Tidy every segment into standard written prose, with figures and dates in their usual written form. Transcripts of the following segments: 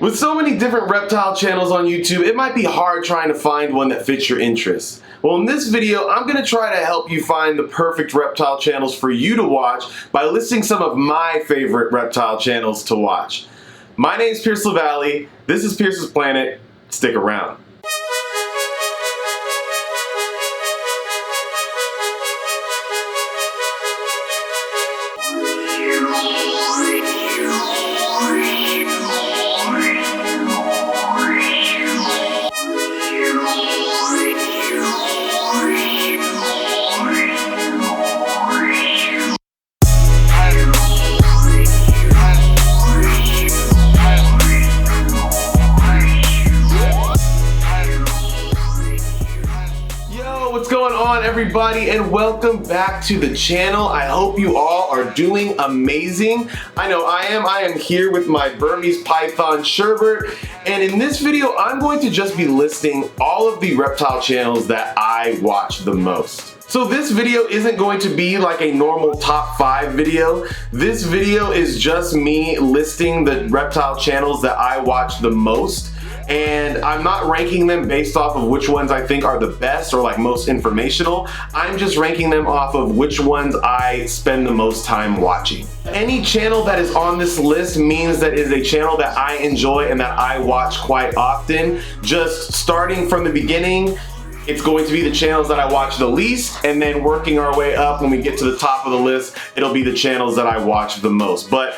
With so many different reptile channels on YouTube, it might be hard trying to find one that fits your interests. Well, in this video, I'm going to try to help you find the perfect reptile channels for you to watch by listing some of my favorite reptile channels to watch. My name is Pierce LaValle. This is Pierce's Planet. Stick around. What's going on, everybody, and welcome back to the channel. I hope you all are doing amazing. I know I am. I am here with my Burmese python sherbet, and in this video I'm going to just be listing all of the reptile channels that I watch the most. So this video isn't going to be like a normal top 5 video. This video is just me listing the reptile channels that I watch the most. And I'm not ranking them based off of which ones I think are the best or like most informational. I'm just ranking them off of which ones I spend the most time watching. Any channel that is on this list means that it is a channel that I enjoy and that I watch quite often. Just starting from the beginning, it's going to be the channels that I watch the least, and then working our way up when we get to the top of the list, it'll be the channels that I watch the most. But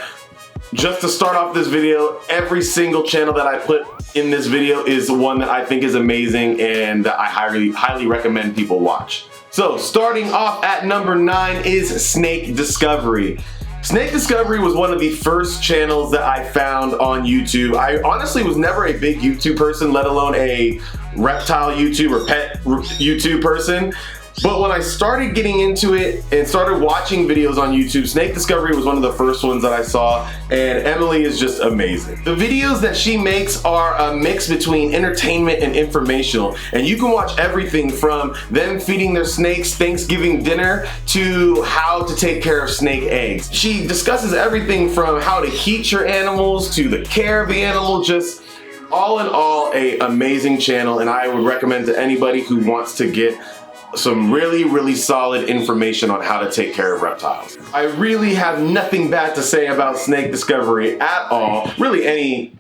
just to start off this video, every single channel that I put in this video is one that I think is amazing and that I highly recommend people watch. So starting off at number 9 is Snake Discovery. Snake Discovery was one of the first channels that I found on YouTube. I honestly was never a big YouTube person, let alone a reptile YouTube or pet YouTube person. But when I started getting into it and started watching videos on YouTube, Snake Discovery was one of the first ones that I saw, and Emily is just amazing. The videos that she makes are a mix between entertainment and informational, and you can watch everything from them feeding their snakes Thanksgiving dinner to how to take care of snake eggs. She discusses everything from how to heat your animals to the care of the animal, just all in all, an amazing channel, and I would recommend to anybody who wants to get some really solid information on how to take care of reptiles. I really have nothing bad to say about Snake Discovery at all. Really any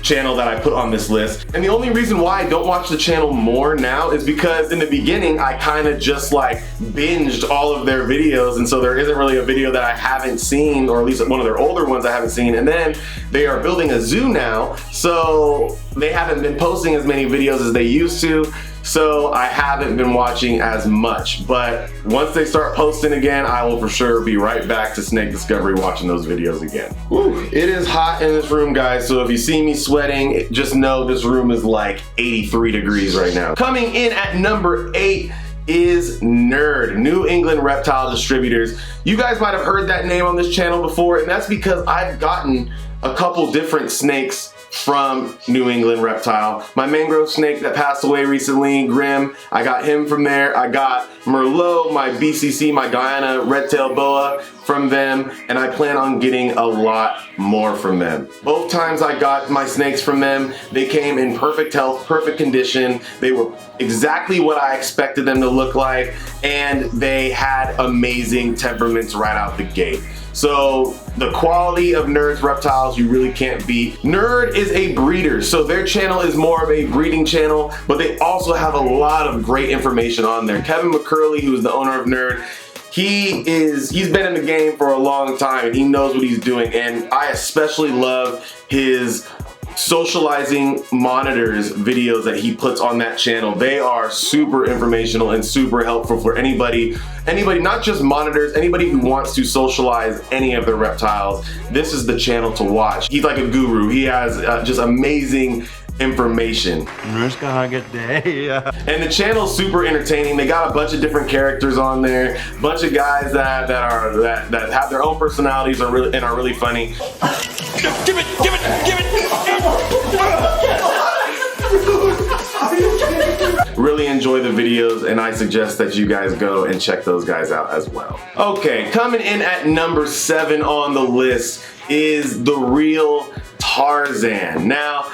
channel that I put on this list. And the only reason why I don't watch the channel more now is because in the beginning I kind of just like binged all of their videos, and so there isn't really a video that I haven't seen, or at least one of their older ones I haven't seen. And then they are building a zoo now, so they haven't been posting as many videos as they used to. So I haven't been watching as much, but once they start posting again, I will for sure be right back to Snake Discovery watching those videos again. Whew, it is hot in this room, guys, so if you see me sweating, just know this room is like 83 degrees right now. Coming in at number 8 is Nerd, New England Reptile Distributors. You guys might have heard that name on this channel before, and that's because I've gotten a couple different snakes from New England Reptile. My mangrove snake that passed away recently, Grim, I got him from there. I got Merlot, my BCC, my Guyana red-tailed boa from them, and I plan on getting a lot more from them. Both times I got my snakes from them, they came in perfect health, perfect condition. They were exactly what I expected them to look like, and they had amazing temperaments right out the gate. So the quality of Nerd's reptiles you really can't beat. Nerd is a breeder, so their channel is more of a breeding channel, but they also have a lot of great information on there. Kevin McCurley, who is the owner of Nerd, he's been in the game for a long time and he knows what he's doing, and I especially love his socializing monitors videos that he puts on that channel. They are super informational and super helpful for anybody, not just monitors, anybody who wants to socialize any of their reptiles. This is the channel to watch. He's like a guru. He has just amazing information. It's gonna get day. And the channel's super entertaining. They got a bunch of different characters on there, a bunch of guys that have their own personalities are really funny. Give it. Really enjoy the videos, and I suggest that you guys go and check those guys out as well. Okay, coming in at number 7 on the list is TheRealTarzann. TheRealTarzann. Now,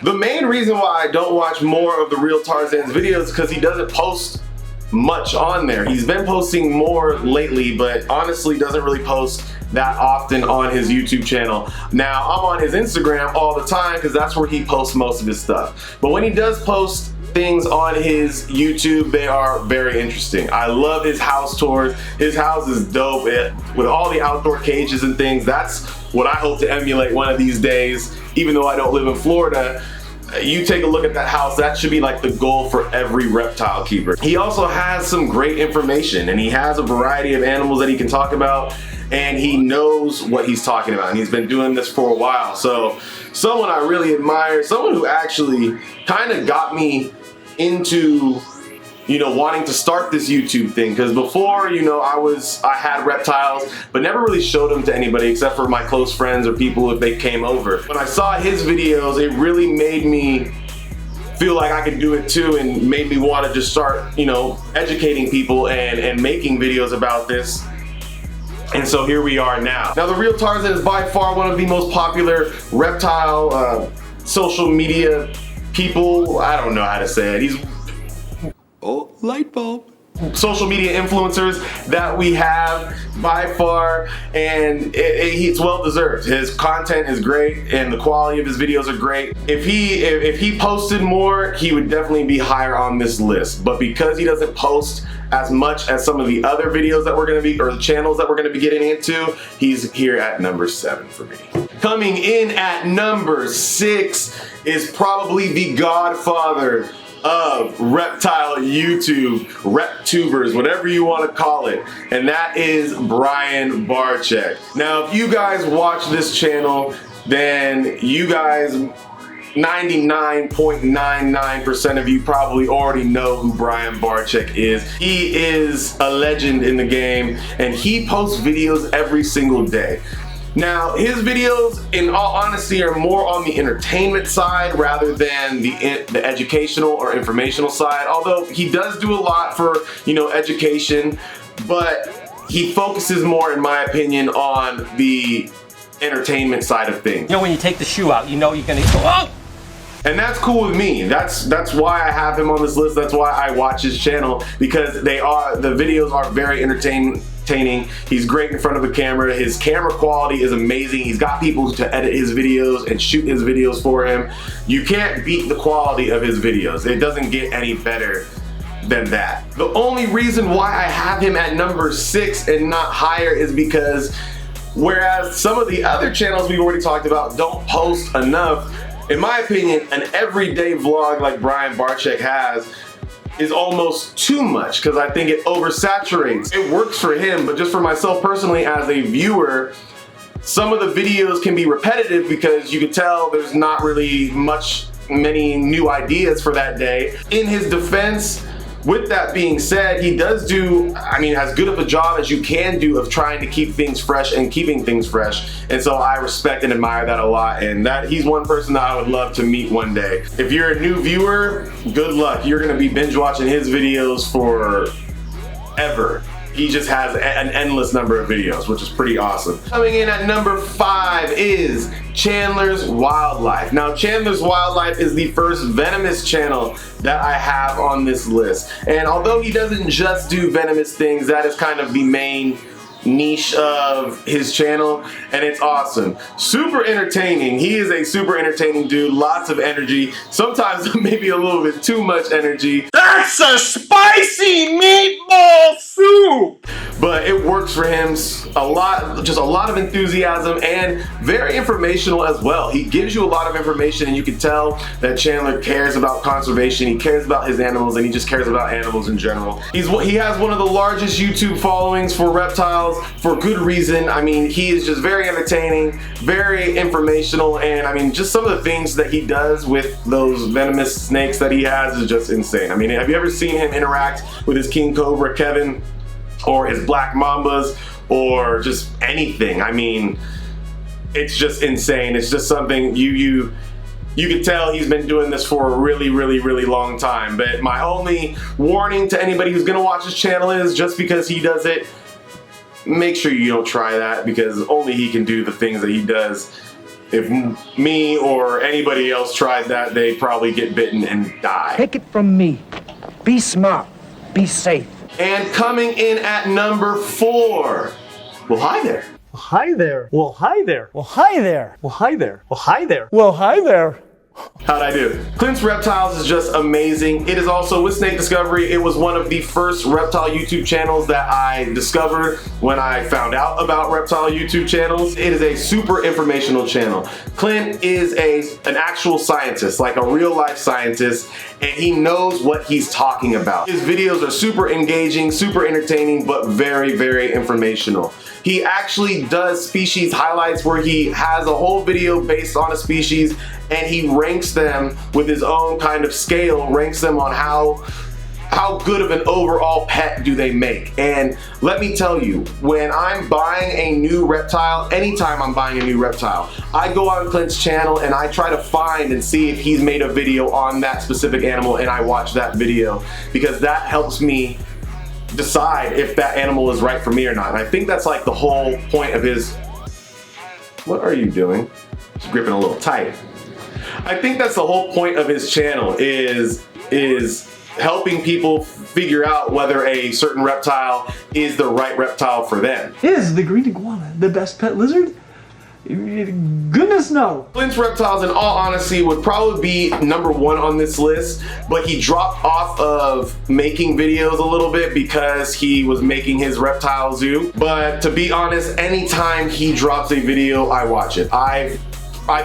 the main reason why I don't watch more of TheRealTarzann's videos is because he doesn't post much on there. He's been posting more lately, but honestly doesn't really post that often on his YouTube channel. Now, I'm on his Instagram all the time because that's where he posts most of his stuff. But when he does post things on his YouTube, they are very interesting. I love his house tours. His house is dope with all the outdoor cages and things. That's what I hope to emulate one of these days. Even though I don't live in Florida, you take a look at that house, that should be like the goal for every reptile keeper. He also has some great information, and he has a variety of animals that he can talk about, and he knows what he's talking about, and he's been doing this for a while. So someone I really admire, someone who actually kind of got me into, you know, wanting to start this YouTube thing, because before, you know, I had reptiles but never really showed them to anybody except for my close friends or people if they came over. When I saw his videos, it really made me feel like I could do it too, and made me want to just start, you know, educating people and making videos about this. And so here we are now. Now, TheRealTarzann is by far one of the most popular reptile social media people. I don't know how to say it. He's light bulb. Social media influencers that we have by far, and it's well deserved. His content is great and the quality of his videos are great. If he posted more, he would definitely be higher on this list, but because he doesn't post as much as some of the other videos that we're going to be, or the channels that we're going to be getting into, he's here at number 7 for me. Coming in at number 6 is probably the godfather of reptile YouTube, reptubers, whatever you want to call it, and that is Brian Barczyk. Now, if you guys watch this channel, then you guys, 99.99% of you probably already know who Brian Barczyk is. He is a legend in the game, and he posts videos every single day. Now, his videos, in all honesty, are more on the entertainment side rather than the educational or informational side, although he does do a lot for, you know, education, but he focuses more, in my opinion, on the entertainment side of things. You know, when you take the shoe out, you know you're gonna go, oh! And that's cool with me. That's why I have him on this list. That's why I watch his channel, because the videos are very entertaining. He's great in front of the camera. His camera quality is amazing. He's got people to edit his videos and shoot his videos for him. You can't beat the quality of his videos. It doesn't get any better than that. The only reason why I have him at number 6 and not higher is because whereas some of the other channels we've already talked about don't post enough, in my opinion, an everyday vlog like Brian Barczyk has is almost too much, because I think it oversaturates. It works for him, but just for myself personally as a viewer, some of the videos can be repetitive because you can tell there's not really many new ideas for that day. In his defense, with that being said, he does do, I mean, as good of a job as you can do of trying to keep things fresh and keeping things fresh. And so I respect and admire that a lot, and that he's one person that I would love to meet one day. If you're a new viewer, good luck. You're gonna be binge watching his videos forever. He just has an endless number of videos, which is pretty awesome. Coming in at number 5 is Chandlers Wildlife. Now, Chandlers Wildlife is the first venomous channel that I have on this list. And although he doesn't just do venomous things, that is kind of the main niche of his channel, and it's awesome. Super entertaining. He is a super entertaining dude, lots of energy, sometimes maybe a little bit too much energy. That's a spicy meatball soup! But it works for him a lot, just a lot of enthusiasm and very informational as well. He gives you a lot of information, and you can tell that Chandler cares about conservation, he cares about his animals, and he just cares about animals in general. He has one of the largest YouTube followings for reptiles, for good reason. I mean, he is just very entertaining, very informational, and I mean, just some of the things that he does with those venomous snakes that he has is just insane. I mean, have you ever seen him interact with his king cobra, Kevin, or his black mambas, or just anything? I mean, it's just insane. It's just something you can tell he's been doing this for a really, really, really long time. But my only warning to anybody who's gonna watch his channel is, just because he does it, make sure you don't try that, because only he can do the things that he does. if me or anybody else tried that, they'd probably get bitten and die. Take it from me. Be smart. Be safe. And coming in at number 4. Well, hi there. Hi there. Well, hi there. Well, hi there. Well, hi there. Well, hi there. Well, hi there. How'd I do? Clints Reptiles is just amazing. It is also with Snake Discovery. It was one of the first reptile YouTube channels that I discovered when I found out about reptile YouTube channels. It is a super informational channel. Clint is an actual scientist, like a real life scientist, and he knows what he's talking about. His videos are super engaging, super entertaining, but very, very informational. He actually does species highlights where he has a whole video based on a species and he ranks them with his own kind of scale, ranks them on how good of an overall pet do they make. And let me tell you, when I'm buying a new reptile, anytime I'm buying a new reptile, I go on Clint's channel and I try to find and see if he's made a video on that specific animal, and I watch that video because that helps me decide if that animal is right for me or not. And I think that's like the whole point of his... What are you doing? Just gripping a little tight. I think that's the whole point of his channel is helping people figure out whether a certain reptile is the right reptile for them. Is the green iguana the best pet lizard? Goodness no. Clints Reptiles, in all honesty, would probably be number 1 on this list, but he dropped off of making videos a little bit because he was making his reptile zoo. But to be honest, anytime he drops a video, I watch it. I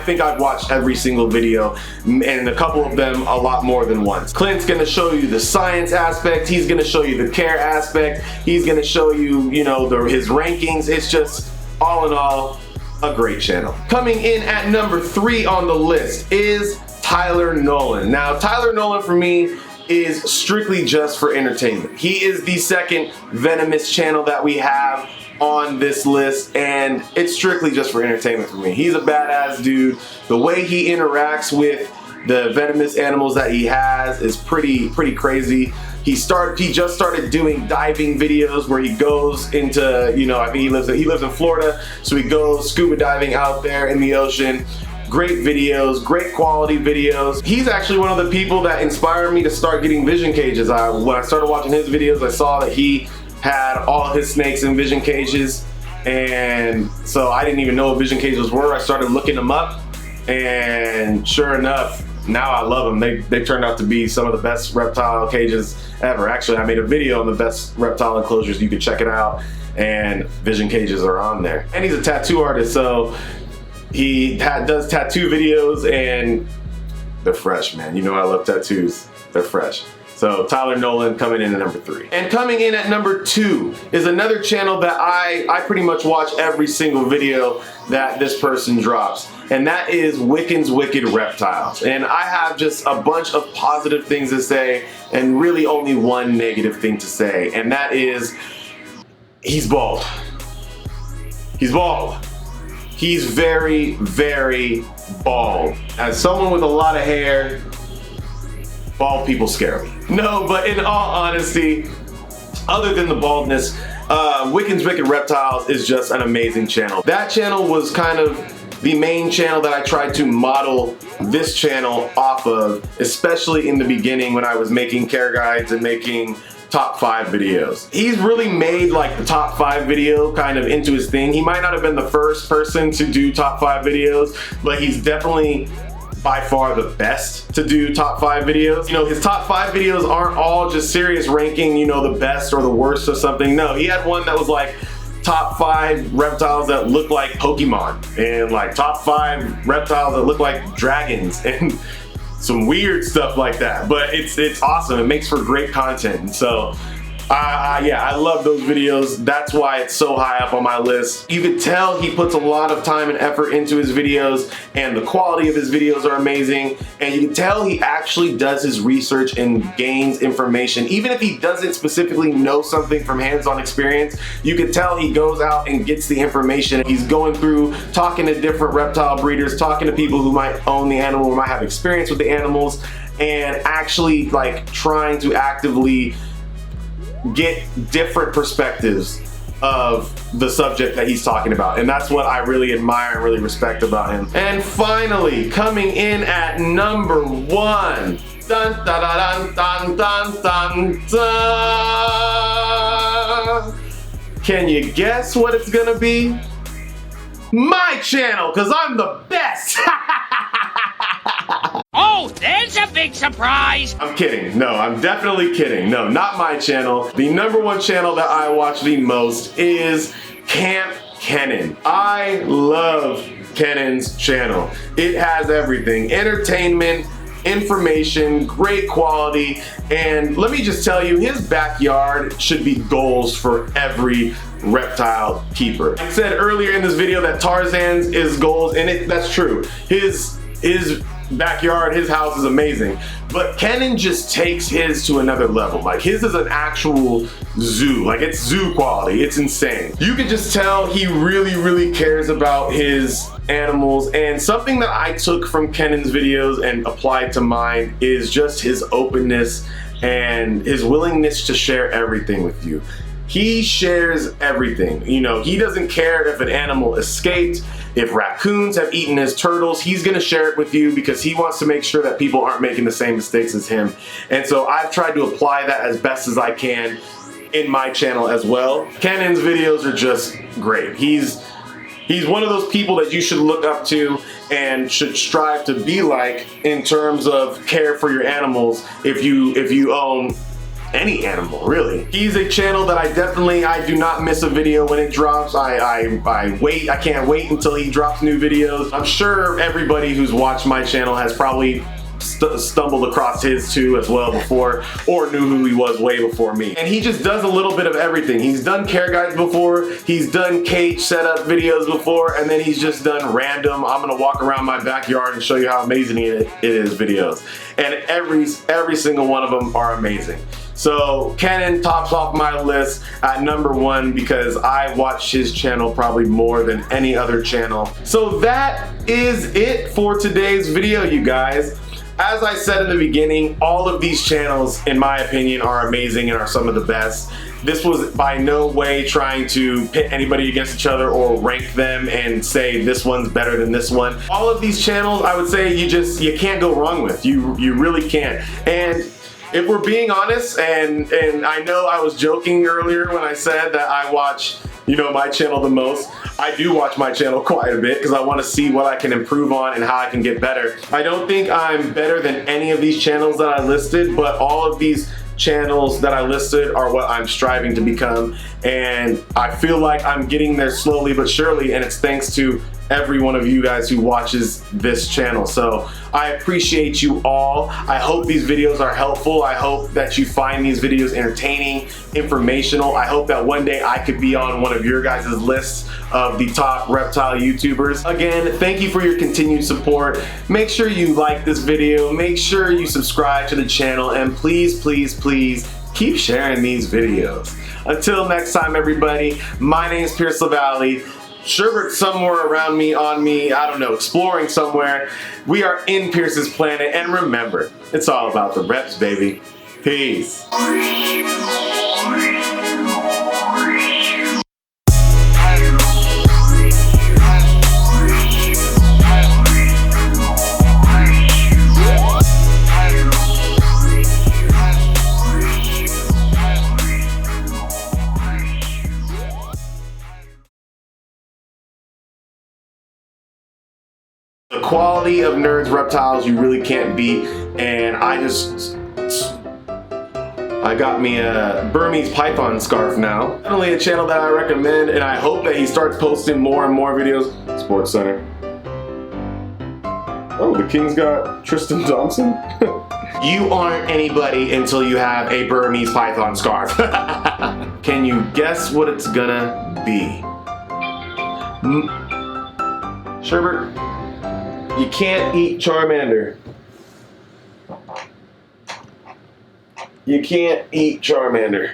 think I've watched every single video, and a couple of them a lot more than once. Clint's gonna show you the science aspect, he's gonna show you the care aspect, he's gonna show you, his rankings. It's just, all in all, a great channel. Coming in at number 3 on the list is Tyler Nolan. Now, Tyler Nolan for me is strictly just for entertainment. He is the second venomous channel that we have on this list, and it's strictly just for entertainment for me. He's a badass dude. The way he interacts with the venomous animals that he has is pretty crazy. He just started doing diving videos where he goes into, I think he lives in Florida, so he goes scuba diving out there in the ocean. Great videos, great quality videos. He's actually one of the people that inspired me to start getting vision cages. When I started watching his videos, I saw that he had all of his snakes in vision cages, and so I didn't even know what vision cages were. I started looking them up, and sure enough, now I love them. They turned out to be some of the best reptile cages ever. Actually, I made a video on the best reptile enclosures. You can check it out, and vision cages are on there. And he's a tattoo artist, so he does tattoo videos, and they're fresh, man. You know I love tattoos. They're fresh. So Tyler Nolan coming in at number 3. And coming in at number 2 is another channel that I pretty much watch every single video that this person drops. And that is Wickens Wicked Reptiles. And I have just a bunch of positive things to say and really only one negative thing to say. And that is, he's bald. He's bald. He's very, very bald. As someone with a lot of hair, bald people scare me. No, but in all honesty, other than the baldness, Wickens Wicked Reptiles is just an amazing channel. That channel was kind of the main channel that I tried to model this channel off of, especially in the beginning when I was making care guides and making top 5 videos. He's really made like the top 5 video kind of into his thing. He might not have been the first person to do top 5 videos, but he's definitely by far the best to do top 5 videos. His top 5 videos aren't all just serious ranking, the best or the worst or something. No, he had one that was like top 5 reptiles that look like Pokemon, and like top 5 reptiles that look like dragons, and some weird stuff like that. But it's awesome. It makes for great content. So yeah, I love those videos. That's why it's so high up on my list. You could tell he puts a lot of time and effort into his videos, and the quality of his videos are amazing. And you can tell he actually does his research and gains information. Even if he doesn't specifically know something from hands-on experience, you can tell he goes out and gets the information. He's going through, talking to different reptile breeders, talking to people who might own the animal or might have experience with the animals, and actually like trying to actively get different perspectives of the subject that he's talking about. And that's what I really admire and really respect about him. And finally, coming in at number 1. Dun, dun, dun, dun, dun, dun, dun. Can you guess what it's gonna be? My channel, because I'm the best. Oh, there's a big surprise! I'm kidding. No, I'm definitely kidding. No, not my channel. The number 1 channel that I watch the most is Kamp Kenan. I love Kenan's channel. It has everything: entertainment, information, great quality, and let me just tell you, his backyard should be goals for every reptile keeper. I said earlier in this video that Tarzan's is goals, and that's true. His backyard, his house is amazing, but Kenan just takes his to another level. Like, his is an actual zoo. Like, it's zoo quality. It's insane. You can just tell he really cares about his animals, and something that I took from Kenan's videos and applied to mine is just his openness and his willingness to share everything with you. He shares everything. You know, he doesn't care if an animal escaped, if raccoons have eaten his turtles. He's gonna share it with you because he wants to make sure that people aren't making the same mistakes as him. And so I've tried to apply that as best as I can in my channel as well. Kenan's videos are just great. He's one of those people that you should look up to and should strive to be like in terms of care for your animals if you own any animal, really. He's a channel that I do not miss a video when it drops. I can't wait until he drops new videos. I'm sure everybody who's watched my channel has probably stumbled across his too as well before, or knew who he was way before me. And he just does a little bit of everything. He's done care guides before, he's done cage setup videos before, and then he's just done random, I'm gonna walk around my backyard and show you how amazing it is videos. And every single one of them are amazing. So Kenan tops off my list at number 1 because I watch his channel probably more than any other channel. So that is it for today's video, you guys. As I said in the beginning, all of these channels, in my opinion, are amazing and are some of the best. This was by no way trying to pit anybody against each other or rank them and say this one's better than this one. All of these channels, I would say you can't go wrong with. You really can't. And if we're being honest, and I know I was joking earlier when I said that I watch, you know, my channel the most. I do watch my channel quite a bit because I want to see what I can improve on and how I can get better. I don't think I'm better than any of these channels that I listed, but all of these channels that I listed are what I'm striving to become, and I feel like I'm getting there slowly but surely, and it's thanks to every one of you guys who watches this channel. So I appreciate you all. I hope these videos are helpful. I hope that you find these videos entertaining, informational. I hope that one day I could be on one of your guys' lists of the top reptile YouTubers. Again, thank you for your continued support. Make sure you like this video, make sure you subscribe to the channel, and please keep sharing these videos. Until next time, everybody, my name is Pierce LaValle. Sherbert's somewhere around me, on me, I don't know, exploring somewhere. We are in Pierce's planet, and remember, it's all about the reps, baby. Peace. The quality of Nerds Reptiles you really can't beat, and I got me a Burmese python scarf now. Definitely a channel that I recommend, and I hope that he starts posting more and more videos. Sports Center. Oh, the King's got Tristan Thompson? You aren't anybody until you have a Burmese python scarf. Can you guess what it's gonna be? Sherbert? You can't eat Charmander. You can't eat Charmander.